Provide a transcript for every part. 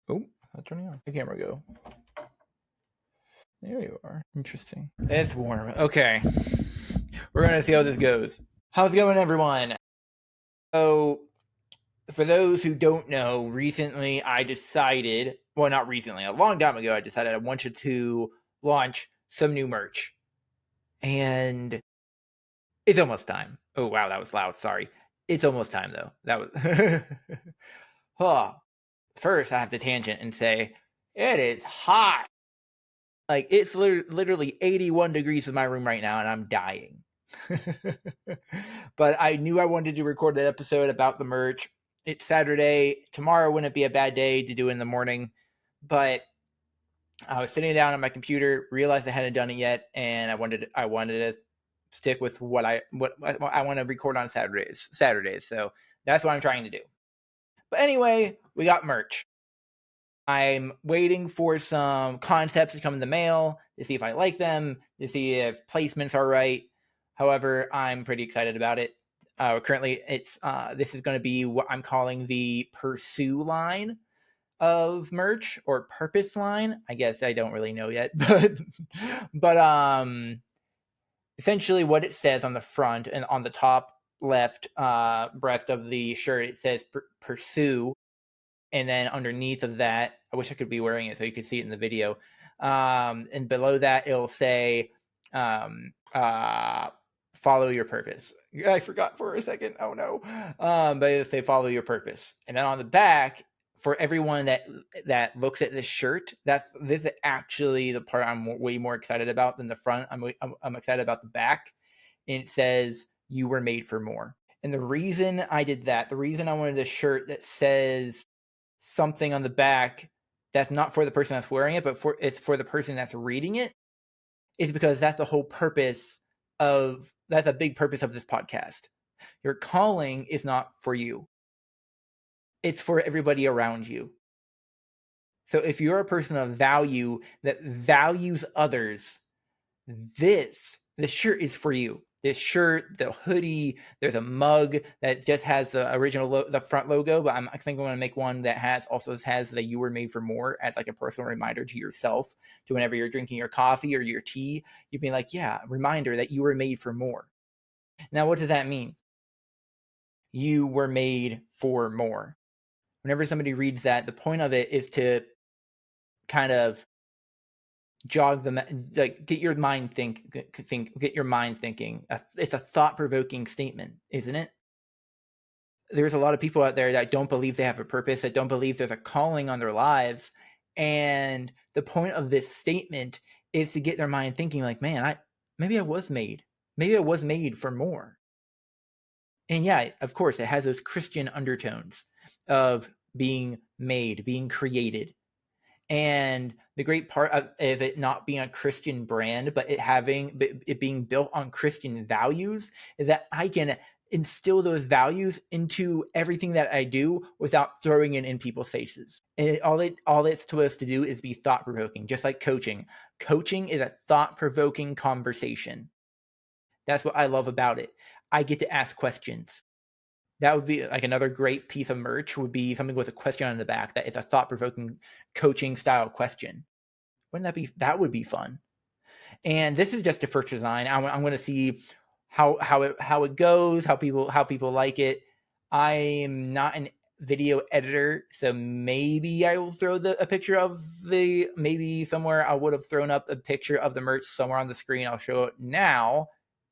Oh, not turning on. The camera go. There you are. Interesting. It's warm. Okay. We're going to see how this goes. How's it going, everyone? So, for those who don't know, recently I decided, well, not recently, a long time ago, I decided I wanted to launch some new merch. And it's almost time. Oh, wow, that was loud. Sorry. It's almost time, though. That was. Oh, first, I have to tangent and say, it is hot. Like, it's literally 81 degrees in my room right now, and I'm dying. But I knew I wanted to record an episode about the merch. It's Saturday. Tomorrow wouldn't be a bad day to do in the morning. But I was sitting down on my computer, realized I hadn't done it yet, and I wanted to stick with what I want to record on Saturdays. So that's what I'm trying to do. But anyway, we got merch. I'm waiting for some concepts to come in the mail to see if I like them, to see if placements are right. However, I'm pretty excited about it. Currently, this is going to be what I'm calling the Pursue line of merch, or Purpose line. I guess I don't really know yet, but essentially what it says on the front and on the top left breast of the shirt, it says Pursue. And then underneath of that, I wish I could be wearing it so you could see it in the video. And below that, it'll say, follow your purpose. I forgot for a second. Oh no. But it'll say follow your purpose. And then on the back, for everyone that looks at this shirt, this is actually the part I'm way more excited about than the front. I'm excited about the back. And it says, you were made for more. And the reason I did that, the reason I wanted a shirt that says something on the back that's not for the person that's wearing it, but it's for the person that's reading it, is because that's the whole purpose that's a big purpose of this podcast. Your calling is not for you. It's for everybody around you. So if you're a person of value that values others, this shirt is for you. This shirt, the hoodie, there's a mug that just has the original the front logo, but I think I'm going to make one that has the "You Were Made for More" as like a personal reminder to yourself, to whenever you're drinking your coffee or your tea, you'd be like, yeah, reminder that you were made for more. Now, what does that mean? You were made for more. Whenever somebody reads that, the point of it is to kind of jog the like get your mind get your mind thinking. It's a thought-provoking statement, isn't it? There's a lot of people out there that don't believe they have a purpose, that don't believe there's a calling on their lives, and the point of this statement is to get their mind thinking like, man, maybe I was made for more. And yeah, of course, it has those Christian undertones of being made, being created. And the great part of it not being a Christian brand, but it being built on Christian values, is that I can instill those values into everything that I do without throwing it in people's faces. And all it's supposed to do is be thought provoking, just like coaching. Coaching is a thought provoking conversation. That's what I love about it. I get to ask questions. That would be like another great piece of merch, would be something with a question on the back that is a thought-provoking coaching style question. That would be fun. And this is just the first design. I'm going to see how it goes, how people like it. I'm not an video editor, so maybe I will throw a picture of maybe somewhere I would have thrown up a picture of the merch somewhere on the screen. I'll show it now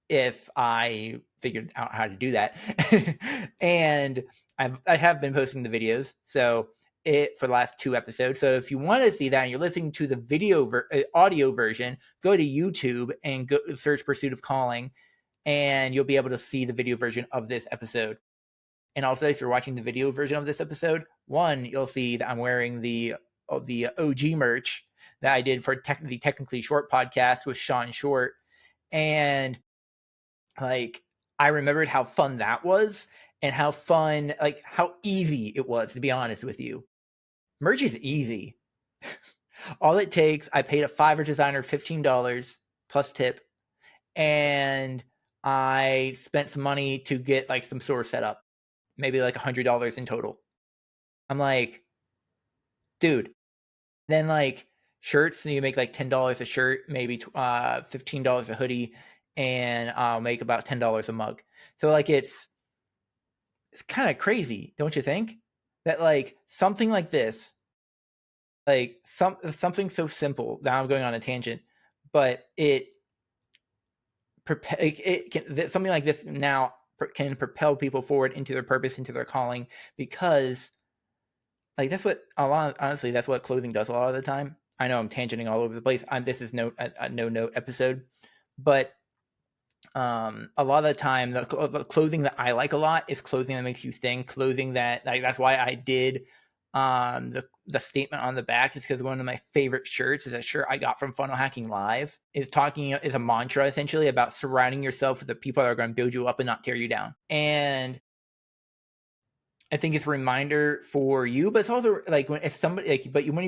if I figured out how to do that. And I have been posting the videos, so for the last 2 episodes. So if you want to see that and you're listening to the audio version, go to YouTube and go search Pursuit of Calling, and you'll be able to see the video version of this episode. And also, if you're watching the video version of this episode, you'll see that I'm wearing the OG merch that I did for the Technically Short podcast with Sean Short. And like, I remembered how fun that was, and how easy it was, to be honest with you. Merch is easy. All it takes, I paid a Fiverr designer $15 plus tip, and I spent some money to get like some store set up, maybe like $100 in total. I'm like, dude. Then like shirts, you make like $10 a shirt, maybe $15 a hoodie, and I'll make about $10 a mug. So like it's kind of crazy, don't you think? That like something like this, like something so simple. Now I'm going on a tangent, but something like this now can propel people forward into their purpose, into their calling, because like that's what honestly, that's what clothing does a lot of the time. I know I'm tangenting all over the place. This is a no note episode, but a lot of the time the clothing that I like a lot is clothing that makes you think, clothing that like that's why I did the statement on the back is because one of my favorite shirts is a shirt I got from Funnel Hacking Live. Is a mantra essentially about surrounding yourself with the people that are going to build you up and not tear you down. And I think it's a reminder for you, but it's also like when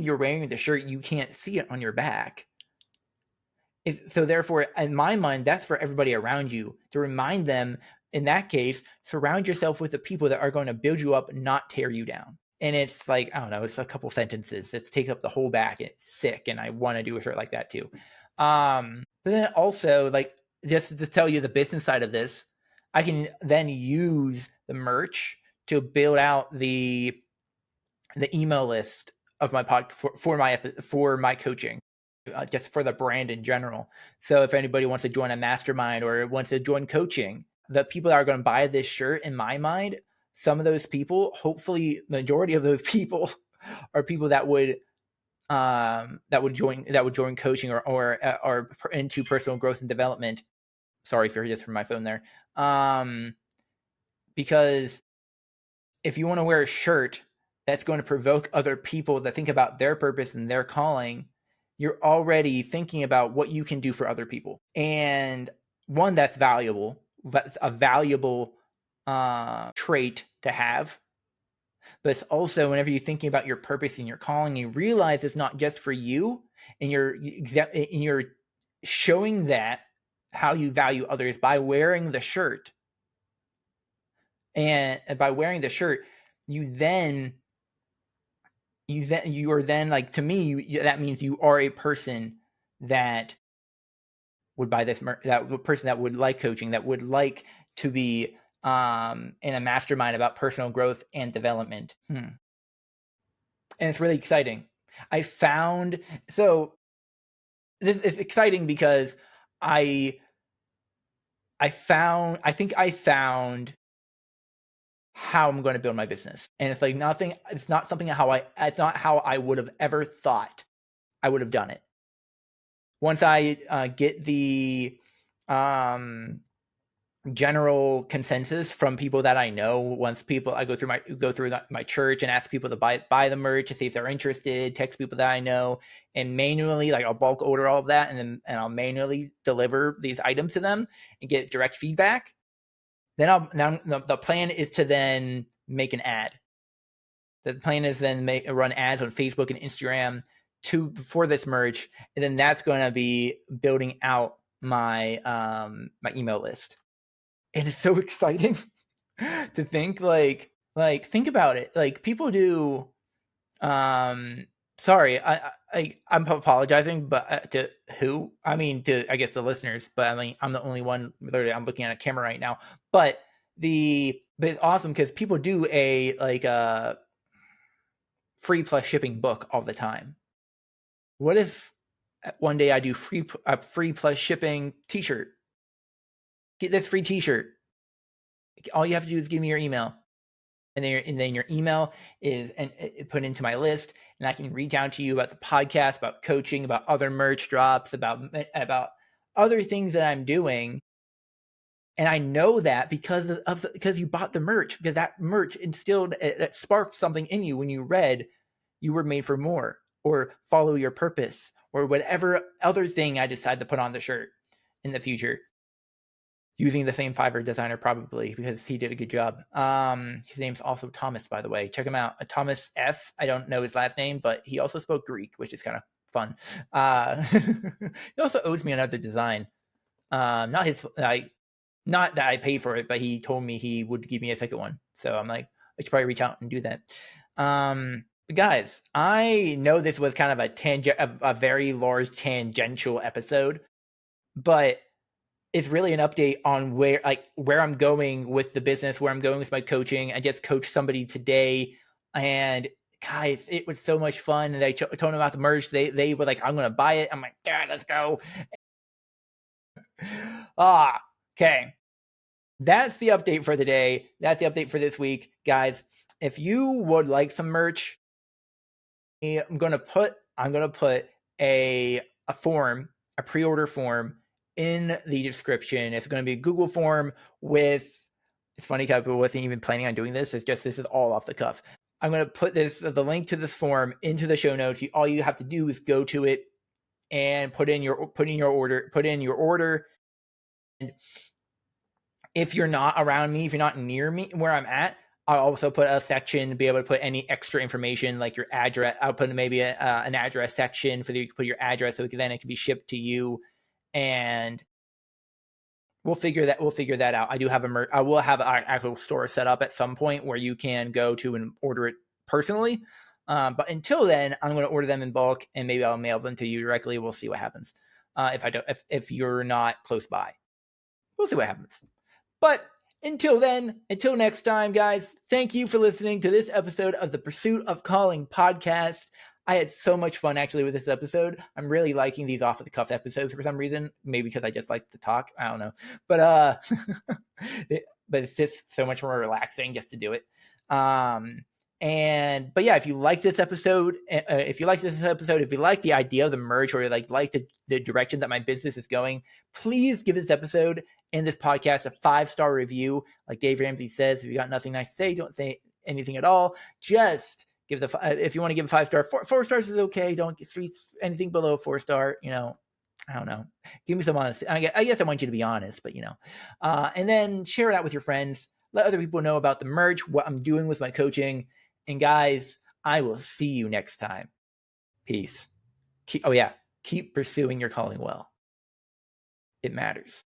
you're wearing the shirt, you can't see it on your back. So therefore, in my mind, that's for everybody around you to remind them. In that case, surround yourself with the people that are going to build you up, not tear you down. And it's like, I don't know, it's a couple sentences. It takes up the whole back. And it's sick, and I want to do a shirt like that too. But then also, like, just to tell you the business side of this, I can then use the merch to build out the email list of my for my coaching, just for the brand in general. So if anybody wants to join a mastermind or wants to join coaching, the people that are going to buy this shirt, in my mind, some of those people, hopefully majority of those people, are people that would join coaching or into personal growth and development. Sorry for just from my phone there. Because if you want to wear a shirt that's going to provoke other people to think about their purpose and their calling, you're already thinking about what you can do for other people. And one, that's valuable. That's a valuable trait to have. But it's also, whenever you're thinking about your purpose and your calling, you realize it's not just for you, and you're showing that how you value others by wearing the shirt. And by wearing the shirt, you are then like, to me, that means you are a person that would buy this person that would like coaching, that would like to be in a mastermind about personal growth and development. And it's really exciting. I think I found how I'm going to build my business. And it's like it's not how I would have ever thought I would have done it. Once I get the general consensus from people that I know, I go through my church and ask people to buy the merch to see if they're interested, text people that I know, and manually, like, I'll bulk order all of that, and I'll manually deliver these items to them and get direct feedback. Then the plan is to then make an ad. The plan is then run ads on Facebook and Instagram for this merch, and then that's going to be building out my my email list. And it's so exciting to think like think about it. Like, people do sorry, I'm apologizing, but to who? I mean, to, I guess, the listeners, but I mean, I'm the only one, literally, I'm looking at a camera right now. But it's awesome because people do a free plus shipping book all the time. What if one day I do a free plus shipping t-shirt? Get this free t-shirt. All you have to do is give me your email. And then your email is put into my list, and I can reach out to you about the podcast, about coaching, about other merch drops, about other things that I'm doing. And I know that because you bought the merch, because that merch instilled, that sparked something in you when you read You Were Made for More, or Follow Your Purpose, or whatever other thing I decide to put on the shirt in the future. Using the same Fiverr designer, probably, because he did a good job. His name's also Thomas, by the way. Check him out. Thomas F. I don't know his last name, but he also spoke Greek, which is kind of fun. He also owes me another design. Not that I paid for it, but he told me he would give me a second one. So I'm like, I should probably reach out and do that. Guys, I know this was kind of a very large tangential episode, but it's really an update on where I'm going with the business, where I'm going with my coaching. I just coached somebody today, and guys, it was so much fun. And they told them about the merch. They were like, "I'm gonna buy it." I'm like, "Yeah, let's go." Okay. That's the update for the day. That's the update for this week, guys. If you would like some merch, I'm gonna put a form, a pre-order form in the description. It's gonna be a Google form with. It's funny because I wasn't even planning on doing this. It's just this is all off the cuff. I'm gonna put the link to this form into the show notes. All you have to do is go to it and put in your order. And if you're not around me, if you're not near me where I'm at, I'll also put a section to be able to put any extra information like your address. I'll put maybe an address section for you to put your address, so then it can be shipped to you, and we'll figure that out. I will have an actual store set up at some point where you can go to and order it personally. But until then, I'm going to order them in bulk, and maybe I'll mail them to you directly. We'll see what happens. If you're not close by, we'll see what happens. But until then, until next time, guys, thank you for listening to this episode of the Pursuit of Calling podcast. I had so much fun actually with this episode. I'm really liking these off of the cuff episodes for some reason. Maybe because I just like to talk. I don't know. But but it's just so much more relaxing just to do it. But yeah, if you like this episode, if you like the idea of the merge, or like the direction that my business is going, please give this episode and this podcast a 5-star review. Like Dave Ramsey says, if you got nothing nice to say, don't say anything at all. Just give if you want to give a 5-star, 4 stars is okay. Don't get anything below 4-star. I don't know. Give me some honesty. I guess I want you to be honest, but and then share it out with your friends. Let other people know about the merge, what I'm doing with my coaching. And guys, I will see you next time. Peace. Keep pursuing your calling well. It matters.